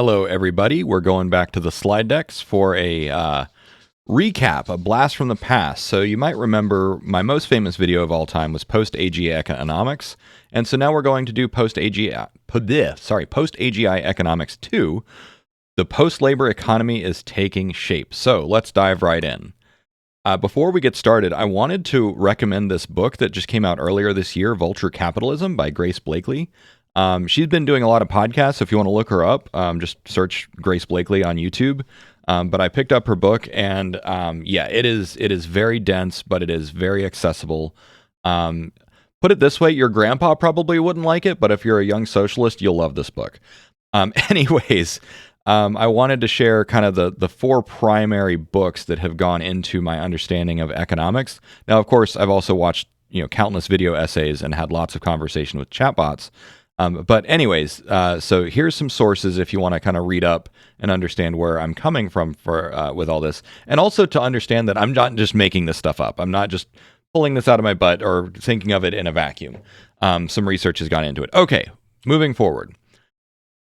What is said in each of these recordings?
Hello, everybody. We're going back to the slide decks for a recap, a blast from the past. So you might remember my most famous video of all time was Post-AGI Economics. And so now we're going to do Post-AGI Economics II. The post-labor economy is taking shape. So let's dive right in. Before we get started, I wanted to recommend this book that just came out earlier this year, Vulture Capitalism by Grace Blakely. She's been doing a lot of podcasts. So if you want to look her up, just search Grace Blakely on YouTube. But I picked up her book, and it is very dense, but it is very accessible. Put it this way, your grandpa probably wouldn't like it, but if you're a young socialist, you'll love this book. Anyways, I wanted to share kind of the four primary books that have gone into my understanding of economics. Now, of course, I've also watched countless video essays and had lots of conversation with chatbots. But anyways, so here's some sources if you want to kind of read up and understand where I'm coming from with all this. And also to understand that I'm not just making this stuff up. I'm not just pulling this out of my butt or thinking of it in a vacuum. Some research has gone into it. Okay, moving forward.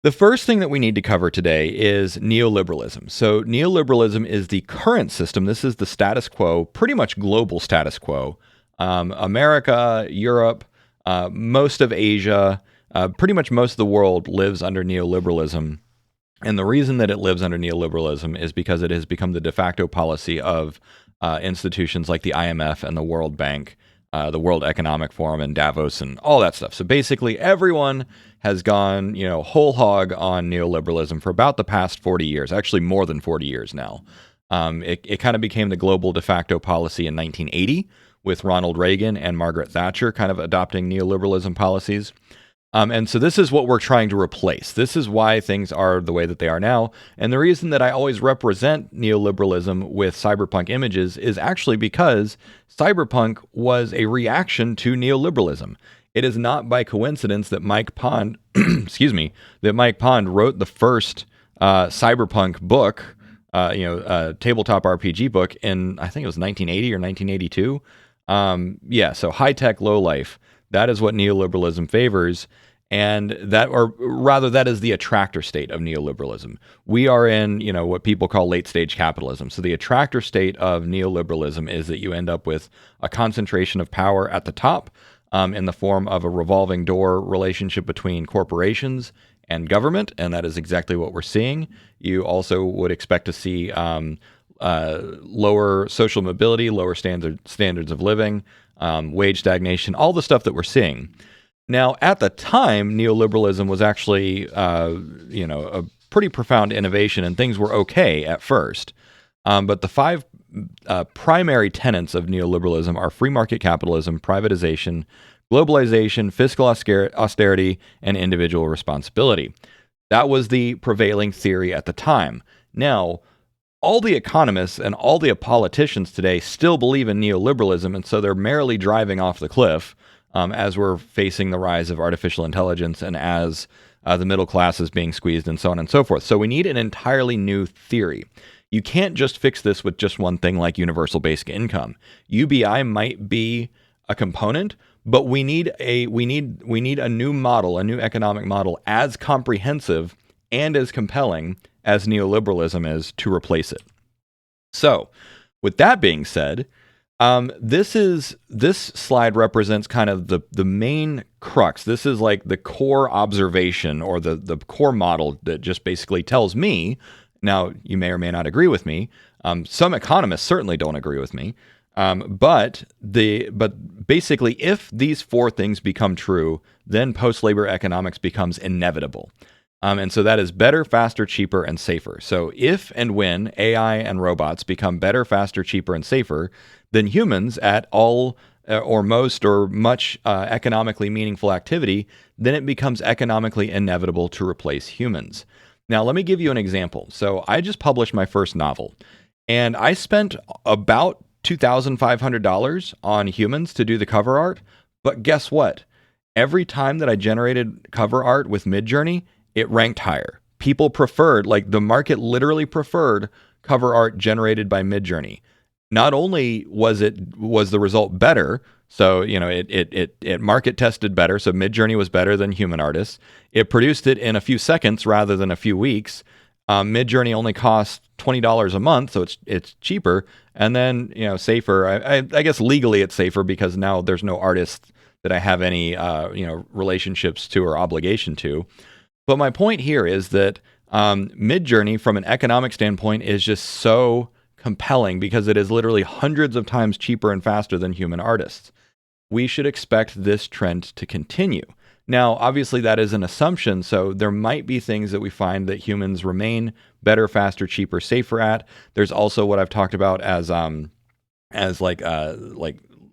The first thing that we need to cover today is neoliberalism. So neoliberalism is the current system. This is the status quo, pretty much global status quo. America, Europe, most of Asia, pretty much most of the world lives under neoliberalism. And the reason that it lives under neoliberalism is because it has become the de facto policy of institutions like the IMF and the World Bank, the World Economic Forum and Davos and all that stuff. So basically everyone has gone, whole hog on neoliberalism for about the past 40 years, actually more than 40 years now. It kind of became the global de facto policy in 1980 with Ronald Reagan and Margaret Thatcher kind of adopting neoliberalism policies. And so this is what we're trying to replace. This is why things are the way that they are now. And the reason that I always represent neoliberalism with cyberpunk images is actually because cyberpunk was a reaction to neoliberalism. It is not by coincidence that Mike Pond, Mike Pond wrote the first cyberpunk book, tabletop RPG book in, I think it was 1980 or 1982. So high tech, low life. That is what neoliberalism favors. And that is the attractor state of neoliberalism. We are in, what people call late stage capitalism. So the attractor state of neoliberalism is that you end up with a concentration of power at the top in the form of a revolving door relationship between corporations and government. And that is exactly what we're seeing. You also would expect to see lower social mobility, lower standards of living, wage stagnation, all the stuff that we're seeing. Now, at the time, neoliberalism was actually, a pretty profound innovation, and things were okay at first. But the five primary tenets of neoliberalism are free market capitalism, privatization, globalization, fiscal austerity, and individual responsibility. That was the prevailing theory at the time. Now, all the economists and all the politicians today still believe in neoliberalism, and so they're merrily driving off the cliff as we're facing the rise of artificial intelligence and as the middle class is being squeezed and so on and so forth. So we need an entirely new theory. You can't just fix this with just one thing like universal basic income. UBI might be a component, but we need a new model, a new economic model as comprehensive and as compelling as neoliberalism is to replace it. So, with that being said, this slide represents kind of the main crux. This is like the core observation or the core model that just basically tells me. Now, you may or may not agree with me. Some economists certainly don't agree with me. But basically, if these four things become true, then post-labor economics becomes inevitable. And so that is better, faster, cheaper, and safer. So if and when AI and robots become better, faster, cheaper, and safer than humans at all or most or much economically meaningful activity, then it becomes economically inevitable to replace humans. Now, let me give you an example. So I just published my first novel, and I spent about $2,500 on humans to do the cover art. But guess what? Every time that I generated cover art with Midjourney, it ranked higher. People preferred, like the market literally preferred cover art generated by Midjourney. Not only was the result better, So, it market tested better. So Midjourney was better than human artists. It produced it in a few seconds rather than a few weeks. Midjourney only costs $20 a month, so it's cheaper, and then safer. I guess legally it's safer because now there's no artists that I have any relationships to or obligation to. But my point here is that Midjourney, from an economic standpoint, is just so compelling because it is literally hundreds of times cheaper and faster than human artists. We should expect this trend to continue. Now, obviously, that is an assumption, so there might be things that we find that humans remain better, faster, cheaper, safer at. There's also what I've talked about as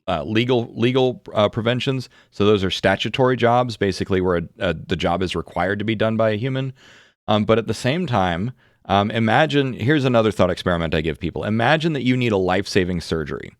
legal preventions. So those are statutory jobs, basically where the job is required to be done by a human. But at the same time, imagine, here's another thought experiment I give people. Imagine that you need a life-saving surgery.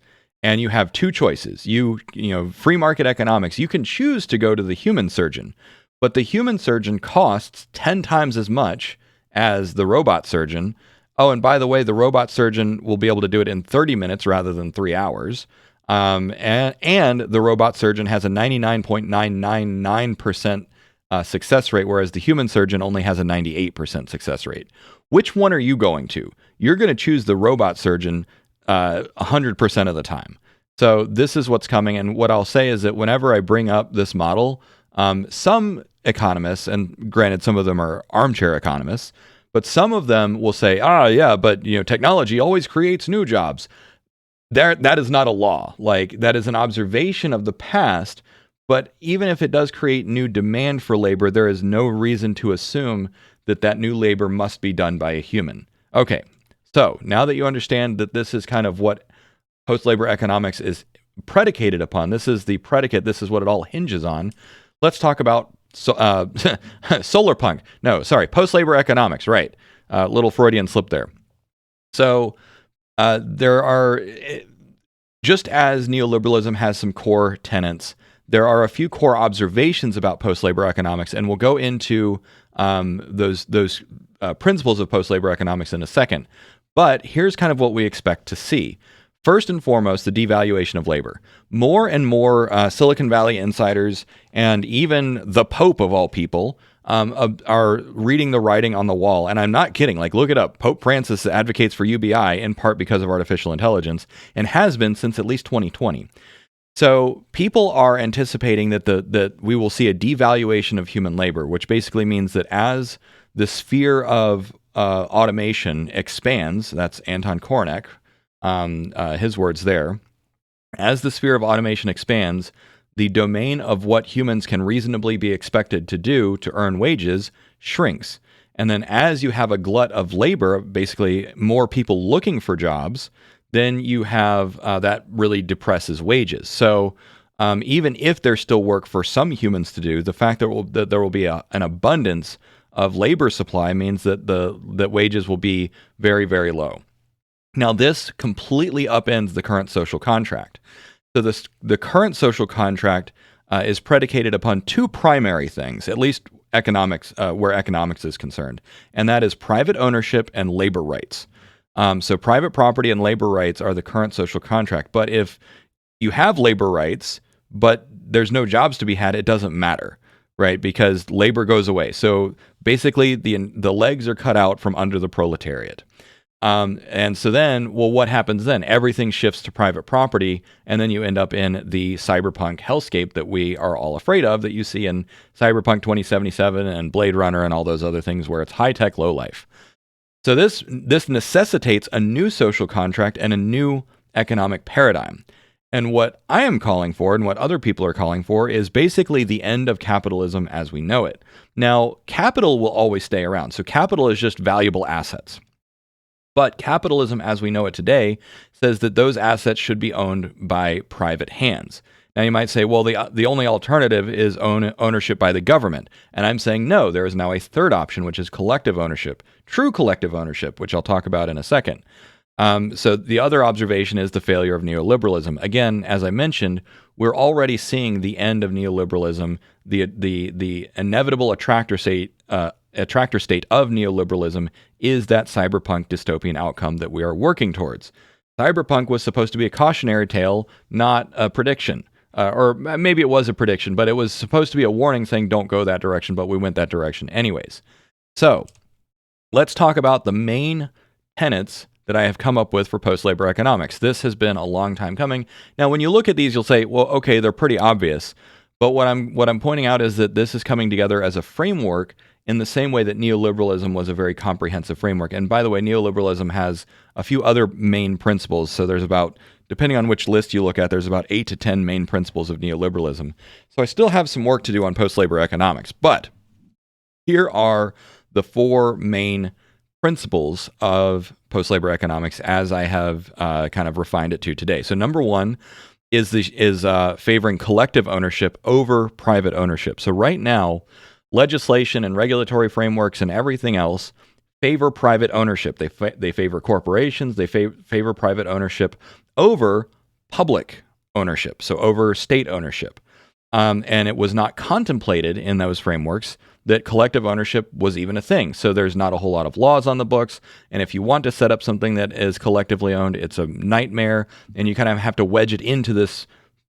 And you have two choices. Free market economics, you can choose to go to the human surgeon, but the human surgeon costs 10 times as much as the robot surgeon. Oh, and by the way, the robot surgeon will be able to do it in 30 minutes rather than 3 hours. And the robot surgeon has a 99.999% success rate, whereas the human surgeon only has a 98% success rate. Which one are you going to? You're going to choose the robot surgeon 100% of the time. So this is what's coming. And what I'll say is that whenever I bring up this model, some economists, and granted, some of them are armchair economists, but some of them will say, but technology always creates new jobs. That is not a law. Like, that is an observation of the past. But even if it does create new demand for labor, there is no reason to assume that new labor must be done by a human. Okay. So now that you understand that this is kind of what post-labor economics is predicated upon, this is the predicate, this is what it all hinges on, let's talk about solar punk. No, sorry, post-labor economics, right. Little Freudian slip there. So there are, just as neoliberalism has some core tenets, there are a few core observations about post-labor economics, and we'll go into those principles of post-labor economics in a second. But here's kind of what we expect to see. First and foremost, the devaluation of labor. More and more Silicon Valley insiders, and even the Pope of all people, are reading the writing on the wall. And I'm not kidding. Like, look it up. Pope Francis advocates for UBI in part because of artificial intelligence, and has been since at least 2020. So people are anticipating that we will see a devaluation of human labor, which basically means that as the sphere of automation expands, that's Anton Korenek, his words there, as the sphere of automation expands, the domain of what humans can reasonably be expected to do to earn wages shrinks. And then as you have a glut of labor, basically more people looking for jobs, then you have that really depresses wages. So even if there's still work for some humans to do, the fact that there will be an abundance of labor supply means that wages will be very, very low. Now, this completely upends the current social contract. So the current social contract is predicated upon two primary things, at least economics, where economics is concerned, and that is private ownership and labor rights. So private property and labor rights are the current social contract. But if you have labor rights, but there's no jobs to be had, it doesn't matter, right? Because labor goes away. So basically, the legs are cut out from under the proletariat. And so then, well, what happens then? Everything shifts to private property, and then you end up in the cyberpunk hellscape that we are all afraid of, that you see in Cyberpunk 2077 and Blade Runner and all those other things where it's high-tech, low-life. So this necessitates a new social contract and a new economic paradigm. And what I am calling for, and what other people are calling for, is basically the end of capitalism as we know it. Now, capital will always stay around. So capital is just valuable assets. But capitalism as we know it today says that those assets should be owned by private hands. Now you might say, well, the only alternative is ownership by the government. And I'm saying no, there is now a third option, which is collective ownership, true collective ownership, which I'll talk about in a second. So the other observation is the failure of neoliberalism. Again, as I mentioned, we're already seeing the end of neoliberalism, the inevitable attractor state of neoliberalism is that cyberpunk dystopian outcome that we are working towards. Cyberpunk was supposed to be a cautionary tale, not a prediction. or maybe it was a prediction, but it was supposed to be a warning saying don't go that direction, but we went that direction anyways. So let's talk about the main tenets that I have come up with for post-labor economics. This has been a long time coming. Now, when you look at these, you'll say, well, okay, they're pretty obvious. But what I'm pointing out is that this is coming together as a framework in the same way that neoliberalism was a very comprehensive framework. And by the way, neoliberalism has a few other main principles. So there's about, depending on which list you look at, there's about 8 to 10 main principles of neoliberalism. So I still have some work to do on post-labor economics. But here are the 4 main principles of post-labor economics as I have kind of refined it to today. So number 1 is favoring collective ownership over private ownership. So right now, legislation and regulatory frameworks and everything else favor private ownership. They favor corporations. They favor private ownership over public ownership, so over state ownership. And it was not contemplated in those frameworks that collective ownership was even a thing. So there's not a whole lot of laws on the books. And if you want to set up something that is collectively owned, it's a nightmare. And you kind of have to wedge it into this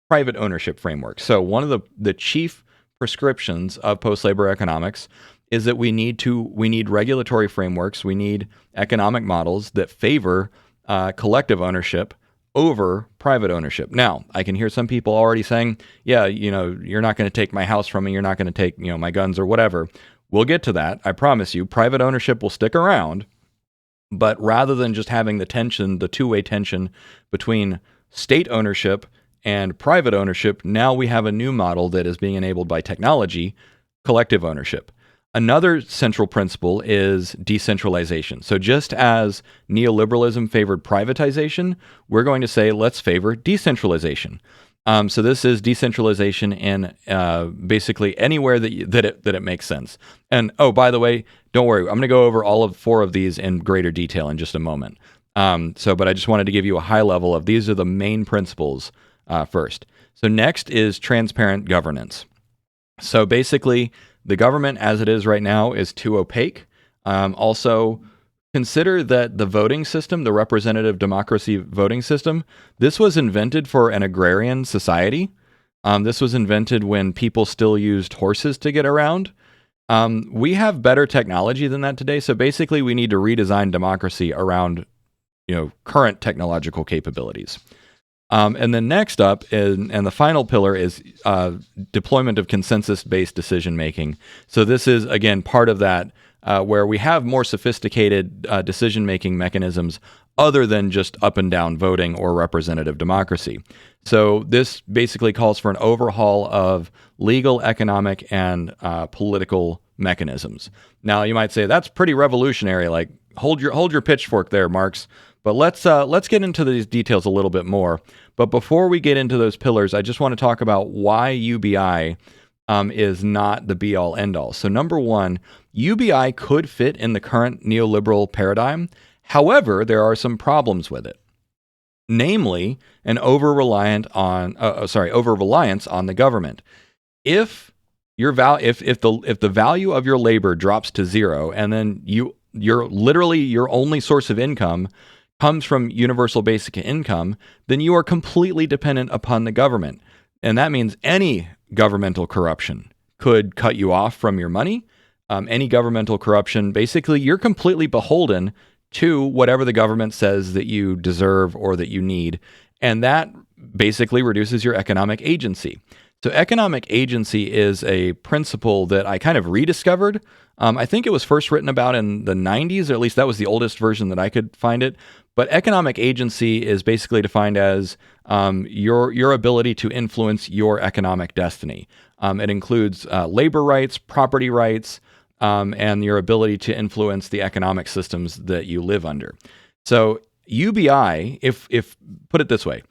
private ownership framework. So one of the chief prescriptions of post-labor economics is that we need regulatory frameworks. We need economic models that favor collective ownership over private ownership. Now, I can hear some people already saying, yeah, you're not going to take my house from me. You're not going to take, my guns or whatever. We'll get to that. I promise you, private ownership will stick around. But rather than just having the two-way tension between state ownership and private ownership, now we have a new model that is being enabled by technology, collective ownership. Another central principle is decentralization. So just as neoliberalism favored privatization, we're going to say let's favor decentralization. So this is decentralization in basically anywhere that it makes sense. And oh, by the way, don't worry, I'm going to go over all 4 of these in greater detail in just a moment. But I just wanted to give you a high level of these are the main principles first. So next is transparent governance. So basically, the government as it is right now is too opaque. Also, consider that the voting system, the representative democracy voting system, this was invented for an agrarian society. This was invented when people still used horses to get around. We have better technology than that today. So basically, we need to redesign democracy around, current technological capabilities. And then next up, and the final pillar is deployment of consensus-based decision-making. So this is, again, part of that where we have more sophisticated decision-making mechanisms other than just up and down voting or representative democracy. So this basically calls for an overhaul of legal, economic, and political mechanisms. Now, you might say, that's pretty revolutionary, like hold your pitchfork there, Marx. But let's get into these details a little bit more. But before we get into those pillars, I just want to talk about why UBI is not the be-all, end-all. So number 1, UBI could fit in the current neoliberal paradigm. However, there are some problems with it. Namely, an over-reliance on the government. If the value of your labor drops to 0, and then your only source of income comes from universal basic income, then you are completely dependent upon the government. And that means any governmental corruption could cut you off from your money. Any governmental corruption, basically, you're completely beholden to whatever the government says that you deserve or that you need. And that basically reduces your economic agency. So economic agency is a principle that I kind of rediscovered. I think it was first written about in the 90s, or at least that was the oldest version that I could find it. But economic agency is basically defined as your ability to influence your economic destiny. It includes labor rights, property rights, and your ability to influence the economic systems that you live under. So UBI, if put it this way,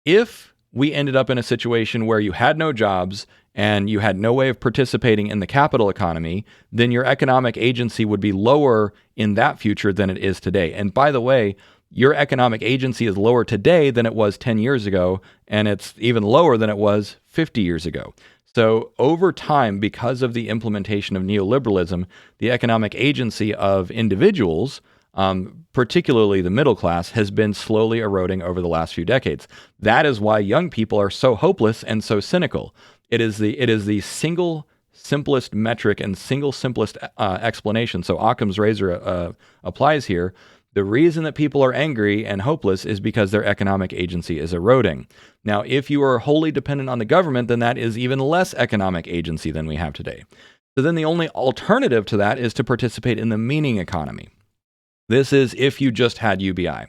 if we ended up in a situation where you had no jobs and you had no way of participating in the capital economy, then your economic agency would be lower in that future than it is today. And by the way, your economic agency is lower today than it was 10 years ago, and it's even lower than it was 50 years ago. So over time, because of the implementation of neoliberalism, the economic agency of individuals particularly the middle class, has been slowly eroding over the last few decades. That is why young people are so hopeless and so cynical. It is the single simplest metric and single simplest explanation. So Occam's razor applies here. The reason that people are angry and hopeless is because their economic agency is eroding. Now, if you are wholly dependent on the government, then that is even less economic agency than we have today. So then the only alternative to that is to participate in the meaning economy. This is if you just had UBI.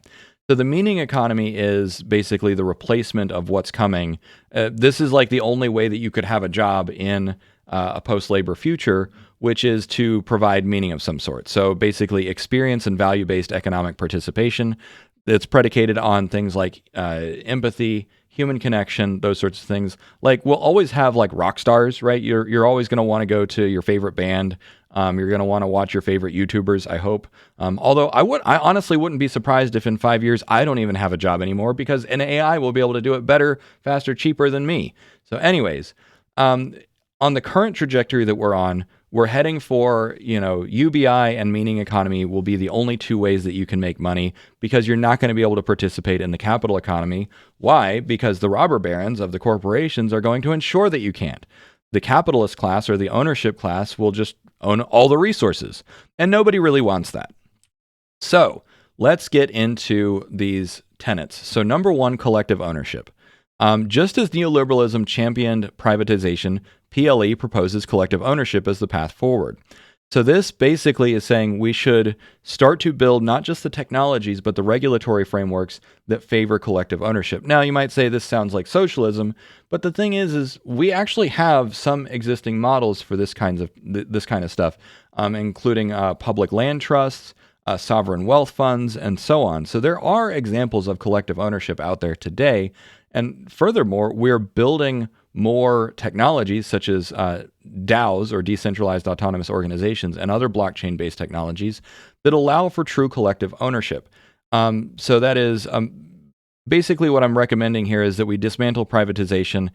So the meaning economy is basically the replacement of what's coming. This is like the only way that you could have a job in a post-labor future, which is to provide meaning of some sort. So basically experience and value-based economic participation that's predicated on things like empathy, human connection, those sorts of things. Like we'll always have like rock stars, right? You're always going to want to go to your favorite band. You're going to want to watch your favorite YouTubers, I hope. Although I honestly wouldn't be surprised if in 5 years I don't even have a job anymore because an AI will be able to do it better, faster, cheaper than me. So anyways, on the current trajectory that we're on, we're heading for, UBI and meaning economy will be the only two ways that you can make money because you're not going to be able to participate in the capital economy. Why? Because the robber barons of the corporations are going to ensure that you can't. The capitalist class or the ownership class will just own all the resources, and nobody really wants that. So let's get into these tenets. So number one, collective ownership. Just as neoliberalism championed privatization, PLE proposes collective ownership as the path forward. So this basically is saying we should start to build not just the technologies, but the regulatory frameworks that favor collective ownership. Now, you might say this sounds like socialism, but the thing is we actually have some existing models for this kind of stuff, including public land trusts, sovereign wealth funds, and so on. So there are examples of collective ownership out there today. And furthermore, we're building more technologies such as DAOs, or decentralized autonomous organizations, and other blockchain-based technologies that allow for true collective ownership. So that is basically what I'm recommending here is that we dismantle privatization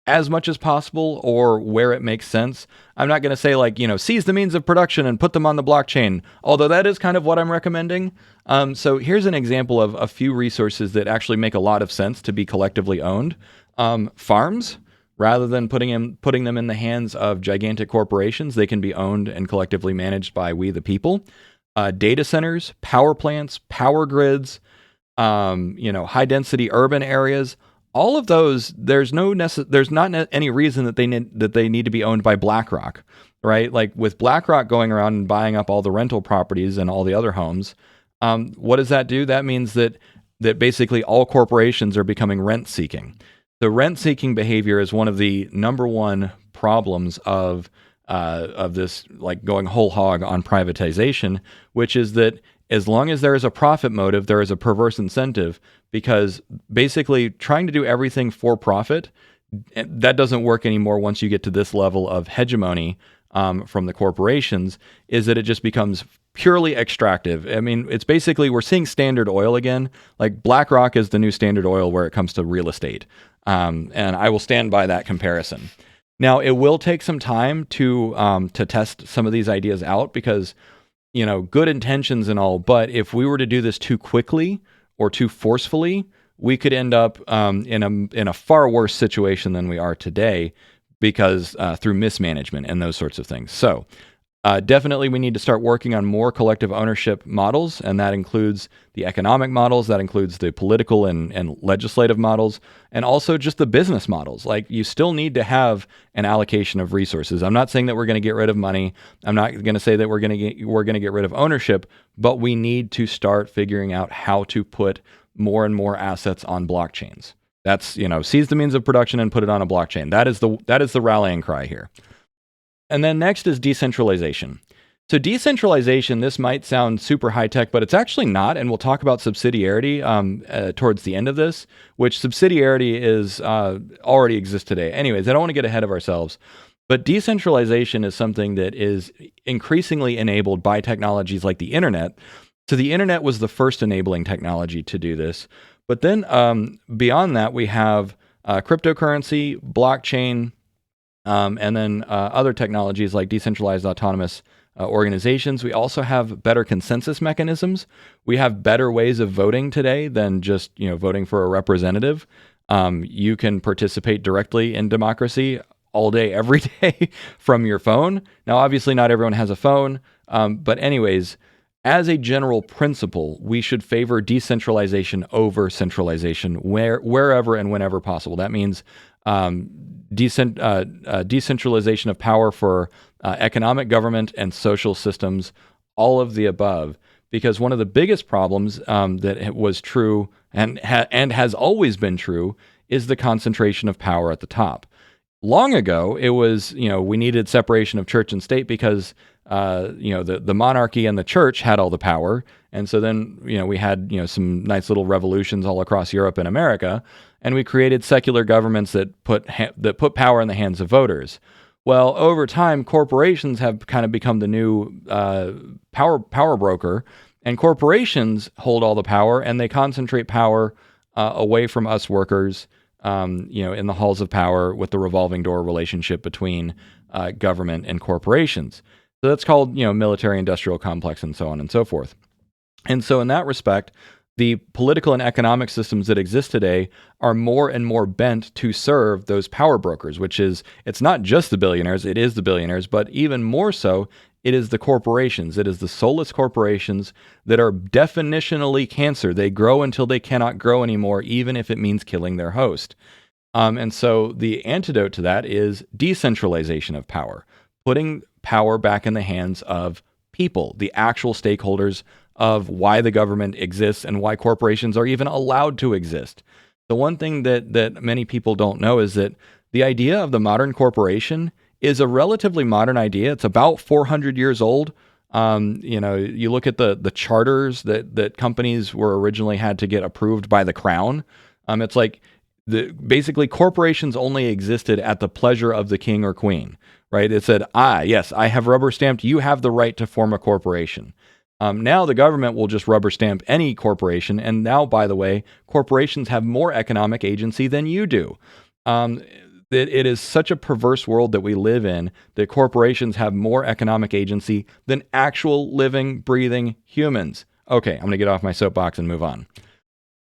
as much as possible or where it makes sense. I'm not going to say seize the means of production and put them on the blockchain, although that is kind of what I'm recommending. So here's an example of a few resources that actually make a lot of sense to be collectively owned. Farms, rather than putting them in the hands of gigantic corporations, they can be owned and collectively managed by we the people. Data centers, power plants, power grids, high density urban areas. All of those, there's not any reason that they need to be owned by BlackRock, right? Like with BlackRock going around and buying up all the rental properties and all the other homes, what does that do? That means that basically all corporations are becoming rent seeking. The rent-seeking behavior is one of the number one problems of this, like going whole hog on privatization, which is that as long as there is a profit motive, there is a perverse incentive, because basically trying to do everything for profit, that doesn't work anymore once you get to this level of hegemony from the corporations, is that it just becomes purely extractive. I mean, it's basically, we're seeing Standard Oil again. Like BlackRock is the new Standard Oil where it comes to real estate. And I will stand by that comparison. Now, it will take some time to test some of these ideas out because, good intentions and all, but if we were to do this too quickly or too forcefully, we could end up in a far worse situation than we are today because through mismanagement and those sorts of things. So definitely we need to start working on more collective ownership models, and that includes the economic models, that includes the political and legislative models, and also just the business models. Like, you still need to have an allocation of resources. I'm not saying that we're going to get rid of money. I'm not going to say that we're going to get rid of ownership, but we need to start figuring out how to put more and more assets on blockchains. That's, seize the means of production and put it on a blockchain. That is the rallying cry here. And then next is decentralization. So decentralization, this might sound super high tech, but it's actually not. And we'll talk about subsidiarity towards the end of this, which subsidiarity is already exists today. Anyways, I don't want to get ahead of ourselves, but decentralization is something that is increasingly enabled by technologies like the internet. So the internet was the first enabling technology to do this. But then beyond that, we have cryptocurrency, blockchain, and then other technologies like decentralized autonomous organizations. We also have better consensus mechanisms. We have better ways of voting today than just voting for a representative. You can participate directly in democracy all day, every day from your phone. Now, obviously, not everyone has a phone, but anyways, as a general principle, we should favor decentralization over centralization wherever and whenever possible. That means decentralization of power for economic government and social systems, all of the above. Because one of the biggest problems that was true and has always been true is the concentration of power at the top. Long ago, it was, we needed separation of church and state because the monarchy and the church had all the power. And so then, we had, some nice little revolutions all across Europe and America, and we created secular governments that put power in the hands of voters. Well, over time, corporations have kind of become the new power broker, and corporations hold all the power, and they concentrate power away from us workers, in the halls of power with the revolving door relationship between government and corporations. So that's called, military-industrial complex and so on and so forth. And so in that respect, the political and economic systems that exist today are more and more bent to serve those power brokers, which is, it's not just the billionaires, it is the billionaires, but even more so, it is the corporations. It is the soulless corporations that are definitionally cancer. They grow until they cannot grow anymore, even if it means killing their host. And so the antidote to that is decentralization of power, putting power back in the hands of people, the actual stakeholders of why the government exists and why corporations are even allowed to exist. The one thing that many people don't know is that the idea of the modern corporation is a relatively modern idea. It's about 400 years old. You look at the charters that companies were originally had to get approved by the crown. It's like basically corporations only existed at the pleasure of the king or queen, right? It said, yes, I have rubber stamped. You have the right to form a corporation. Now the government will just rubber stamp any corporation. And now, by the way, corporations have more economic agency than you do. It is such a perverse world that we live in that corporations have more economic agency than actual living, breathing humans. Okay, I'm going to get off my soapbox and move on.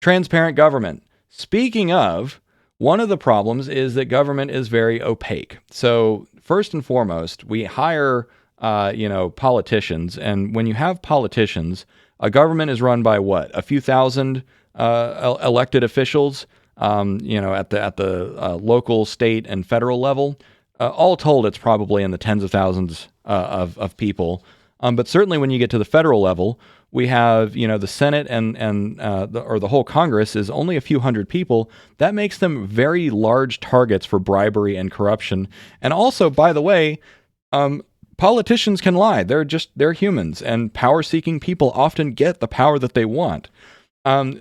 Transparent government. Speaking of, one of the problems is that government is very opaque. So first and foremost, we hire politicians. And when you have politicians, a government is run by what? A few thousand elected officials, at the local, state, and federal level. All told, it's probably in the tens of thousands of people. But certainly when you get to the federal level, we have, the Senate and the whole Congress is only a few hundred people. That makes them very large targets for bribery and corruption. And also, by the way, politicians can lie. They're humans, and power-seeking people often get the power that they want.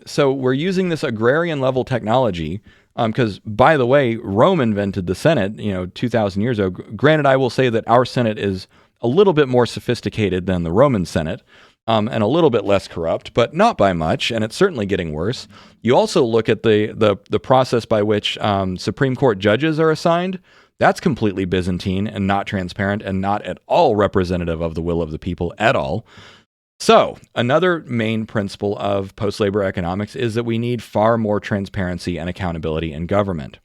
So we're using this agrarian level technology because, by the way, Rome invented the Senate, 2,000 years ago. Granted, I will say that our Senate is a little bit more sophisticated than the Roman Senate and a little bit less corrupt, but not by much, and it's certainly getting worse. You also look at the process by which Supreme Court judges are assigned. That's completely Byzantine and not transparent and not at all representative of the will of the people at all. So another main principle of post-labor economics is that we need far more transparency and accountability in government.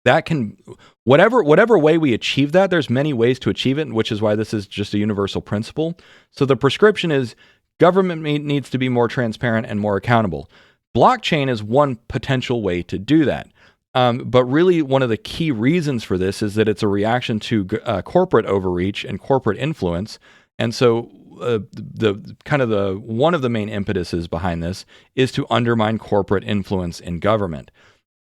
That can, whatever way we achieve that, there's many ways to achieve it, which is why this is just a universal principle. So the prescription is government needs to be more transparent and more accountable. Blockchain is one potential way to do that. But really, one of the key reasons for this is that it's a reaction to corporate overreach and corporate influence. And so one of the main impetuses behind this is to undermine corporate influence in government.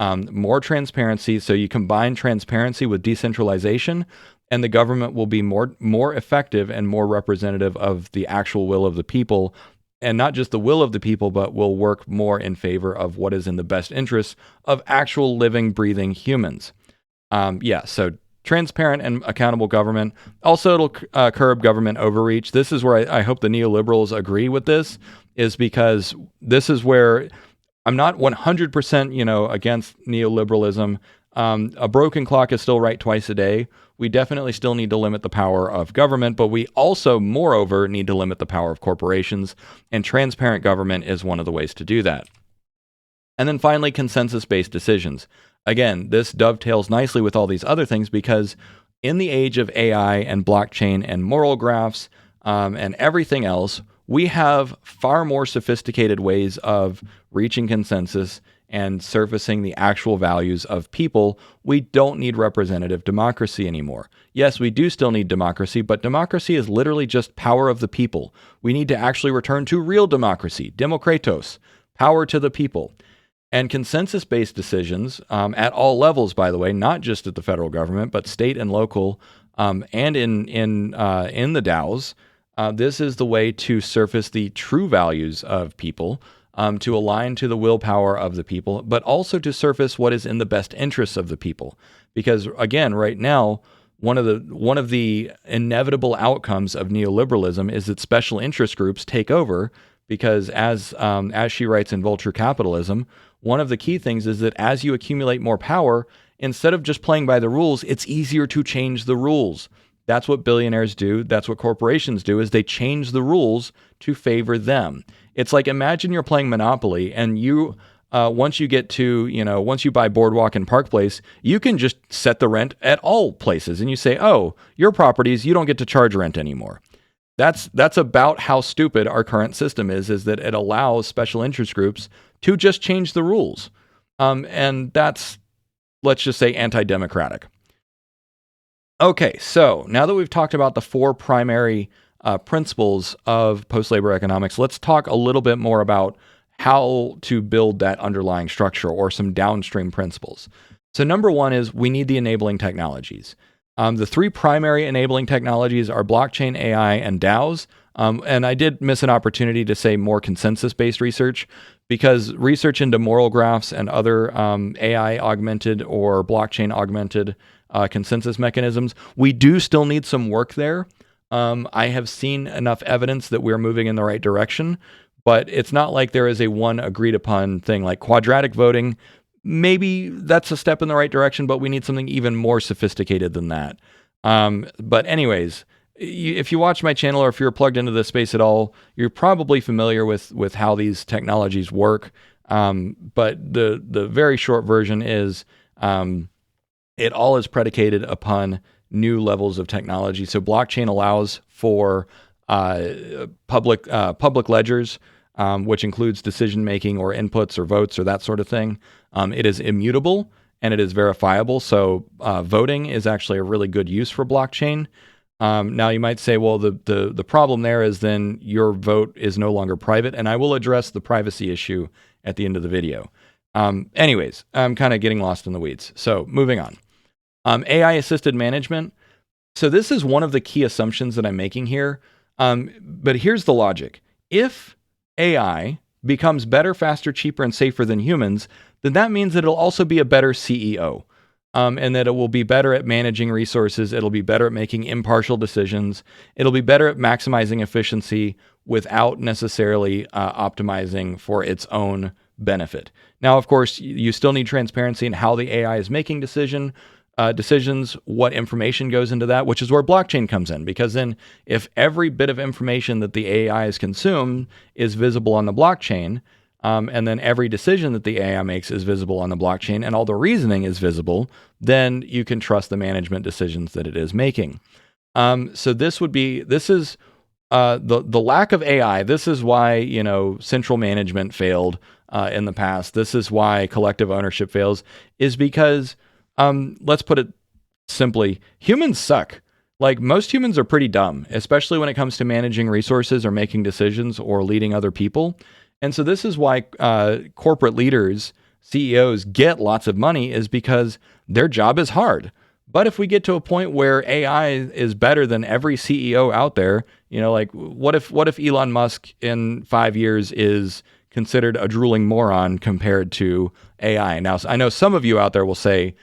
More transparency. So you combine transparency with decentralization, and the government will be more effective and more representative of the actual will of the people. And not just the will of the people, but will work more in favor of what is in the best interests of actual living, breathing humans. So transparent and accountable government. Also, it'll curb government overreach. This is where I hope the neoliberals agree with this, is because this is where I'm not 100%, against neoliberalism. a broken clock is still right twice a day. We definitely still need to limit the power of government, but we also, moreover, need to limit the power of corporations, and transparent government is one of the ways to do that. And then finally, consensus-based decisions. Again, this dovetails nicely with all these other things because in the age of AI and blockchain and moral graphs and everything else, we have far more sophisticated ways of reaching consensus and surfacing the actual values of people. We don't need representative democracy anymore. Yes, we do still need democracy, but democracy is literally just power of the people. We need to actually return to real democracy, demokratos, power to the people. And consensus-based decisions at all levels, by the way, not just at the federal government, but state and local, and in the DAOs. This is the way to surface the true values of people, to align to the willpower of the people, but also to surface what is in the best interests of the people. Because again, right now, one of the inevitable outcomes of neoliberalism is that special interest groups take over. Because as she writes in Vulture Capitalism, one of the key things is that as you accumulate more power, instead of just playing by the rules, it's easier to change the rules. That's what billionaires do. That's what corporations do, is they change the rules to favor them. It's like, imagine you're playing Monopoly and you, once you get to, once you buy Boardwalk and Park Place, you can just set the rent at all places. And you say, oh, your properties, you don't get to charge rent anymore. That's about how stupid our current system is that it allows special interest groups to just change the rules. And that's, let's just say, anti-democratic. Okay, so now that we've talked about the four primary principles of post-labor economics, let's talk a little bit more about how to build that underlying structure or some downstream principles. So number one is we need the enabling technologies. The three primary enabling technologies are blockchain, AI, and DAOs. And I did miss an opportunity to say more consensus-based research, because research into moral graphs and other AI-augmented or blockchain-augmented consensus mechanisms, we do still need some work there. I have seen enough evidence that we're moving in the right direction, but it's not like there is a one agreed-upon thing. Like quadratic voting, maybe that's a step in the right direction, but we need something even more sophisticated than that. But anyways, if you watch my channel or if you're plugged into this space at all, you're probably familiar with how these technologies work. But the very short version is it all is predicated upon new levels of technology. So blockchain allows for public ledgers, which includes decision-making or inputs or votes or that sort of thing. It is immutable and it is verifiable. So voting is actually a really good use for blockchain. Now you might say, well, the problem there is then your vote is no longer private, and I will address the privacy issue at the end of the video. Anyways, I'm kind of getting lost in the weeds. So moving on. AI-assisted management. So this is one of the key assumptions that I'm making here. But here's the logic. If AI becomes better, faster, cheaper, and safer than humans, then that means that it'll also be a better CEO. And that it will be better at managing resources. It'll be better at making impartial decisions. It'll be better at maximizing efficiency without necessarily optimizing for its own benefit. Now, of course, you still need transparency in how the AI is making decisions, what information goes into that, which is where blockchain comes in. Because then if every bit of information that the AI has consumed is visible on the blockchain, and then every decision that the AI makes is visible on the blockchain, and all the reasoning is visible, then you can trust the management decisions that it is making. So this is the lack of AI. This is why, central management failed in the past. This is why collective ownership fails, is because, let's put it simply, humans suck. Like, most humans are pretty dumb, especially when it comes to managing resources or making decisions or leading other people. And so this is why corporate leaders, CEOs, get lots of money, is because their job is hard. But if we get to a point where AI is better than every CEO out there, like what if Elon Musk in 5 years is considered a drooling moron compared to AI? Now, I know some of you out there will say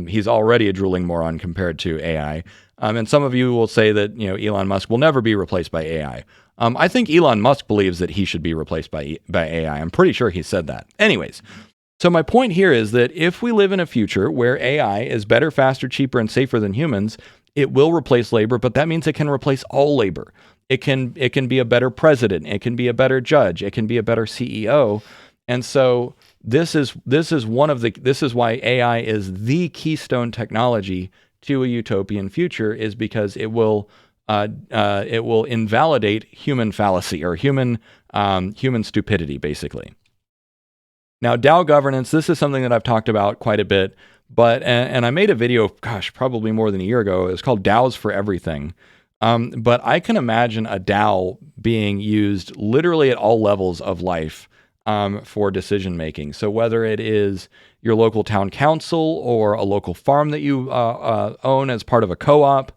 he's already a drooling moron compared to AI. And some of you will say that, Elon Musk will never be replaced by AI. I think Elon Musk believes that he should be replaced by AI. I'm pretty sure he said that. Anyways, So my point here is that if we live in a future where AI is better, faster, cheaper, and safer than humans, it will replace labor, but that means it can replace all labor. It can be a better president, it can be a better judge, it can be a better CEO. And so this is why AI is the keystone technology to a utopian future, is because it will invalidate human fallacy, or human stupidity, basically. Now, DAO governance, this is something that I've talked about quite a bit, and I made a video, probably more than a year ago. It's called DAOs for Everything. But I can imagine a DAO being used literally at all levels of life for decision making. So whether it is your local town council or a local farm that you own as part of a co-op,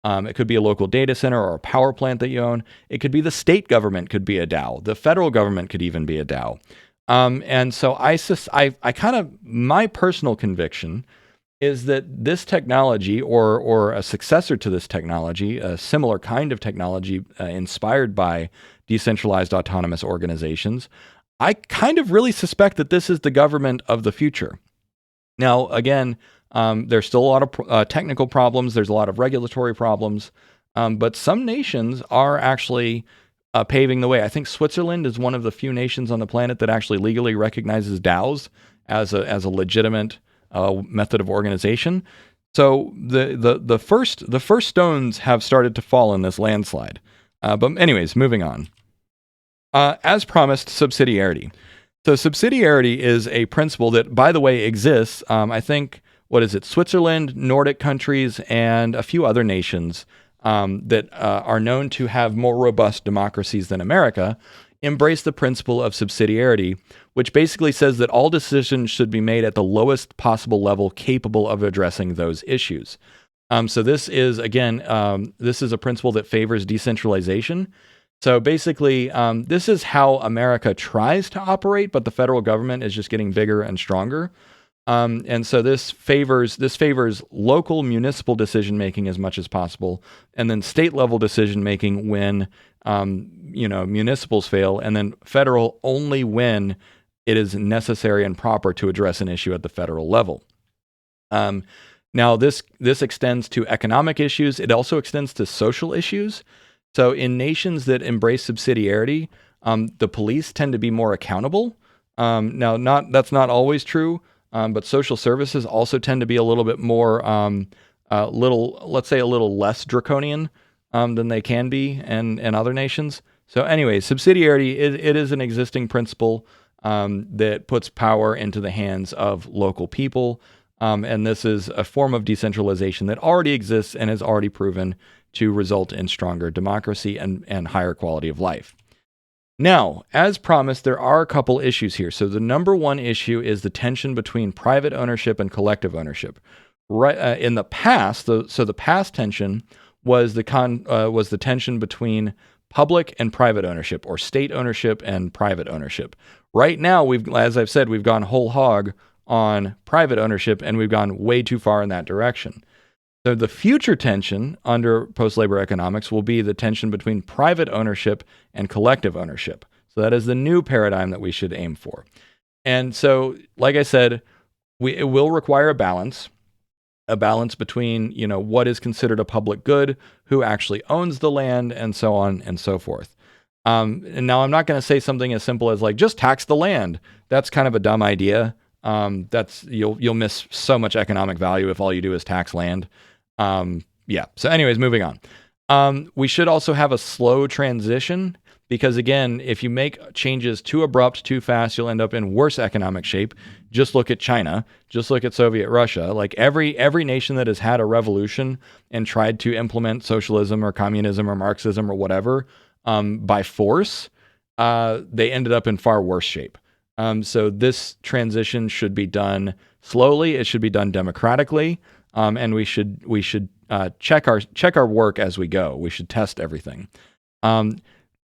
it could be a local data center or a power plant that you own. It could be the state government could be a DAO. The federal government could even be a DAO. And so my personal conviction is that this technology, or a successor to this technology, a similar kind of technology inspired by decentralized autonomous organizations, I kind of really suspect that this is the government of the future. Now, again, there's still a lot of technical problems. There's a lot of regulatory problems. But some nations are actually paving the way. I think Switzerland is one of the few nations on the planet that actually legally recognizes DAOs as a legitimate method of organization. So the first stones have started to fall in this landslide. But anyways, moving on. As promised, subsidiarity. So subsidiarity is a principle that, by the way, exists. I think, Switzerland, Nordic countries, and a few other nations that are known to have more robust democracies than America embrace the principle of subsidiarity, which basically says that all decisions should be made at the lowest possible level capable of addressing those issues. So this is, again, this is a principle that favors decentralization. So basically, this is how America tries to operate, but the federal government is just getting bigger and stronger. And so this favors local municipal decision making as much as possible, and then state level decision making when municipals fail, and then federal only when it is necessary and proper to address an issue at the federal level. Now this extends to economic issues. It also extends to social issues. So in nations that embrace subsidiarity, the police tend to be more accountable. That's not always true. But social services also tend to be a little bit more, let's say a little less draconian than they can be in other nations. So anyway, subsidiarity, it is an existing principle that puts power into the hands of local people. And this is a form of decentralization that already exists and has already proven to result in stronger democracy and higher quality of life. Now, as promised, there are a couple issues here. So the number one issue is the tension between private ownership and collective ownership. Right in the past, the past tension was the tension between public and private ownership, or state ownership and private ownership. Right now, as I've said, we've gone whole hog on private ownership, and we've gone way too far in that direction. So the future tension under post-labor economics will be the tension between private ownership and collective ownership. So that is the new paradigm that we should aim for. And so, like I said, it will require a balance between, what is considered a public good, who actually owns the land, and so on and so forth. And now I'm not going to say something as simple as just tax the land. That's kind of a dumb idea. You'll miss so much economic value if all you do is tax land. So anyways, moving on. We should also have a slow transition, because again, if you make changes too abrupt, too fast, you'll end up in worse economic shape. Just look at China, just look at Soviet Russia. Like every nation that has had a revolution and tried to implement socialism or communism or Marxism or whatever, by force, they ended up in far worse shape. So this transition should be done slowly. It should be done democratically. And we should check our work as we go. We should test everything.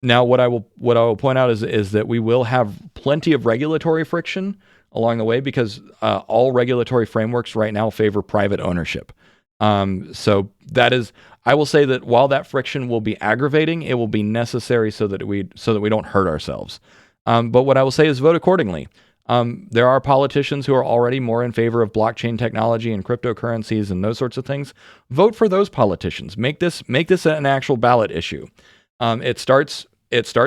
Now, what I will point out is that we will have plenty of regulatory friction along the way, because all regulatory frameworks right now favor private ownership. So that is, I will say that while that friction will be aggravating, it will be necessary so that we don't hurt ourselves. But what I will say is vote accordingly. There are politicians who are already more in favor of blockchain technology and cryptocurrencies and those sorts of things. Vote for those politicians. Make this an actual ballot issue. It starts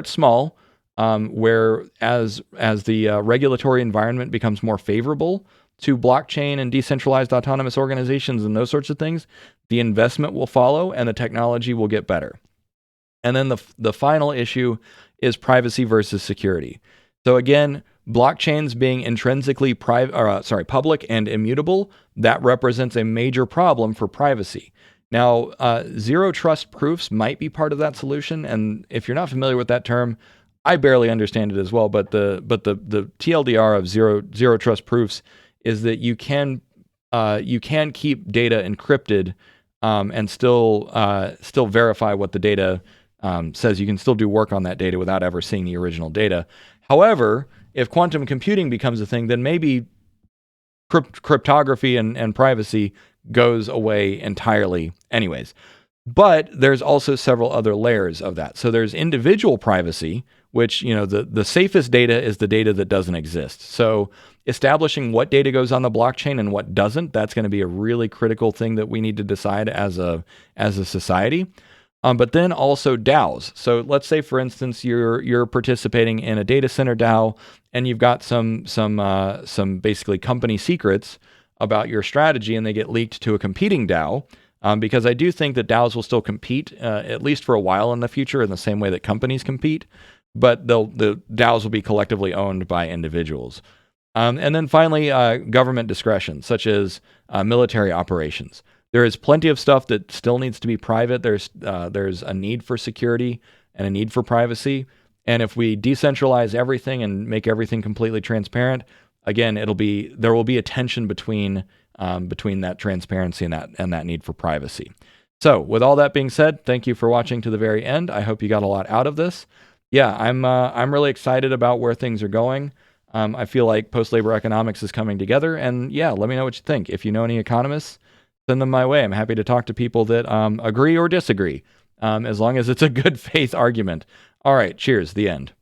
small, where as the regulatory environment becomes more favorable to blockchain and decentralized autonomous organizations and those sorts of things, the investment will follow and the technology will get better. And then the final issue is privacy versus security. So again, blockchains being intrinsically public and immutable, that represents a major problem for privacy. Now, zero trust proofs might be part of that solution, and if you're not familiar with that term, I barely understand it as well. But the TLDR of zero trust proofs is that you can keep data encrypted and still verify what the data says. You can still do work on that data without ever seeing the original data. However, if quantum computing becomes a thing, then maybe cryptography and privacy goes away entirely anyways. But there's also several other layers of that. So there's individual privacy, which, the safest data is the data that doesn't exist. So establishing what data goes on the blockchain and what doesn't, that's going to be a really critical thing that we need to decide as a society. But then also DAOs. So let's say, for instance, you're participating in a data center DAO, and you've got some basically company secrets about your strategy, and they get leaked to a competing DAO. Because I do think that DAOs will still compete, at least for a while in the future, in the same way that companies compete. But the DAOs will be collectively owned by individuals. And then finally, government discretion, such as military operations. There is plenty of stuff that still needs to be private. There's a need for security and a need for privacy. And if we decentralize everything and make everything completely transparent, again, there will be a tension between that transparency and that need for privacy. So, with all that being said, thank you for watching to the very end. I hope you got a lot out of this. Yeah, I'm really excited about where things are going. I feel like post-labor economics is coming together. And yeah, let me know what you think. If you know any economists, send them my way. I'm happy to talk to people that agree or disagree, as long as it's a good faith argument. All right, cheers, the end.